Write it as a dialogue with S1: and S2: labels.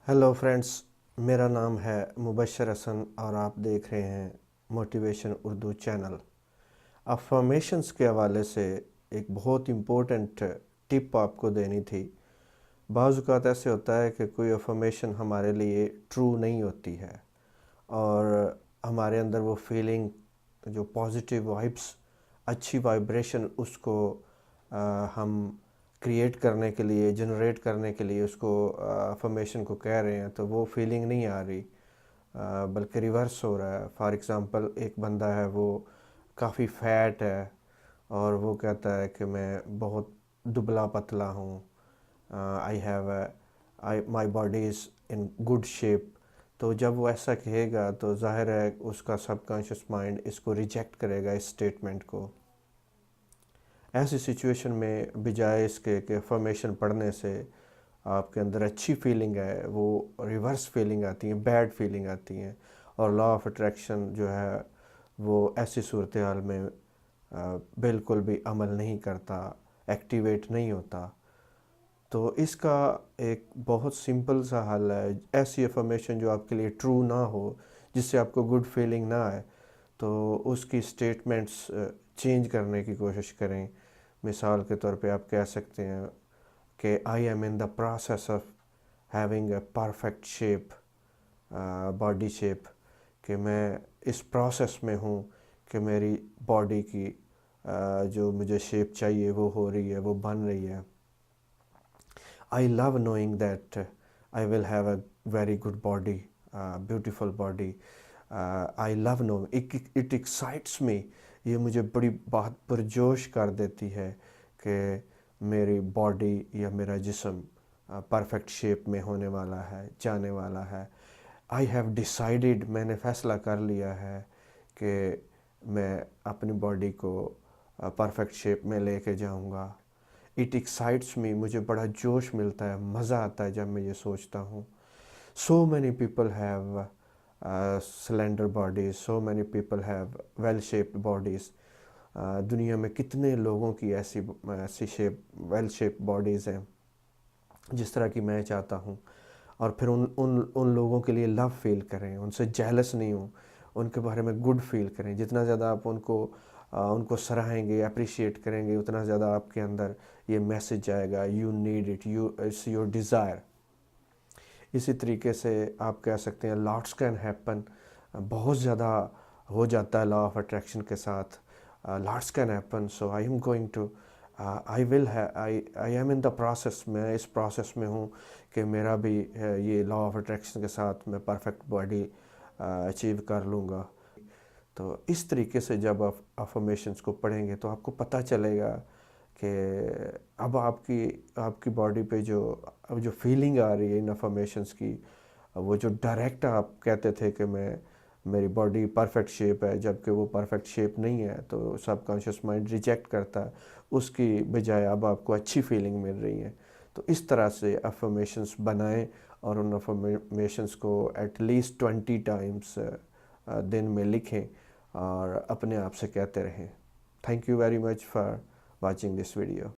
S1: Hello friends, मेरा नाम है मुबशर हसन और आप देख रहे हैं मोटिवेशन उर्दू चैनल। अफर्मेशंस के हवाले से एक बहुत इम्पोर्टेंट टिप आपको देनी थी। बाज़ औक़ात ऐसे होता है कि कोई अफर्मेशन हमारे लिए ट्रू नहीं होती है और हमारे अंदर वो फीलिंग, जो पॉजिटिव वाइब्स, अच्छी वाइब्रेशन, उसको हम क्रिएट करने के लिए, जनरेट करने के लिए उसको अफर्मेशन को कह रहे हैं, तो वो फीलिंग नहीं आ रही, बल्कि रिवर्स हो रहा है। फॉर एग्ज़ाम्पल, एक बंदा है, वो काफ़ी फ़ैट है और वो कहता है कि मैं बहुत दुबला पतला हूँ, I have I my body is in good shape. तो जब वो ऐसा कहेगा तो ज़ाहिर है उसका सबकॉन्शियस माइंड इसको रिजेक्ट करेगा, इस स्टेटमेंट को। ऐसी सिचुएशन में बजाय इसके कि अफर्मेशन पढ़ने से आपके अंदर अच्छी फीलिंग है, वो रिवर्स फीलिंग आती है, बैड फीलिंग आती है, और लॉ ऑफ अट्रैक्शन जो है वो ऐसी सूरत हाल में बिल्कुल भी अमल नहीं करता, एक्टिवेट नहीं होता। तो इसका एक बहुत सिंपल सा हल है। ऐसी अफर्मेशन जो आपके लिए ट्रू ना हो, जिससे आपको गुड फीलिंग ना आए, तो उसकी स्टेटमेंट्स चेंज करने की कोशिश करें। मिसाल के तौर पे आप कह सकते हैं कि आई am in the process of having a perfect shape, body shape, कि मैं इस प्रोसेस में हूँ कि मेरी बॉडी की जो मुझे शेप चाहिए वो हो रही है, वो बन रही है। I love knowing that I will have a very good body, beautiful body. I love know, it excites me. ये मुझे बड़ी बात पुरजोश कर देती है कि मेरी बॉडी या मेरा जिस्म परफेक्ट शेप में होने वाला है, जाने वाला है। आई हैव डिसाइडेड, मैंने फ़ैसला कर लिया है कि मैं अपनी बॉडी को परफेक्ट शेप में लेके जाऊंगा। इट एक्साइट्स मी, मुझे बड़ा जोश मिलता है, मज़ा आता है जब मैं ये सोचता हूँ। So many people have slender bodies, so many people have well shaped bodies. दुनिया में कितने लोगों की ऐसी शेप, वेल शेप बॉडीज़ हैं जिस तरह की मैं चाहता हूँ। और फिर उन उन उन लोगों के लिए लव फील करें, उनसे जेलस नहीं हूँ, उनके बारे में गुड फील करें। जितना ज़्यादा आप उनको सराहेंगे, अप्रिशिएट करेंगे, उतना ज़्यादा आपके अंदर ये मैसेज आएगा, you need it, you it's your desire. इसी तरीके से आप कह सकते हैं लॉट्स कैन हैपन, बहुत ज़्यादा हो जाता है लॉ ऑफ अट्रैक्शन के साथ। Lots can happen, so I am going to, I am in the process, मैं इस प्रोसेस में हूँ कि मेरा भी ये लॉ ऑफ अट्रैक्शन के साथ मैं परफेक्ट बॉडी अचीव कर लूँगा। तो इस तरीके से जब आप अफर्मेशंस को पढ़ेंगे तो आपको पता चलेगा कि अब आपकी बॉडी पे जो फीलिंग आ रही है इन अफर्मेशंस की, वो जो डायरेक्ट आप कहते थे कि मेरी बॉडी परफेक्ट शेप है, जबकि वो परफेक्ट शेप नहीं है, तो सबकॉन्शियस माइंड रिजेक्ट करता है, उसकी बजाय अब आपको अच्छी फीलिंग मिल रही है। तो इस तरह से अफर्मेशंस बनाएं और उन अफर्मेशंस को एटलीस्ट 20 टाइम्स दिन में लिखें और अपने आप से कहते रहें। Thank you very much for watching this video.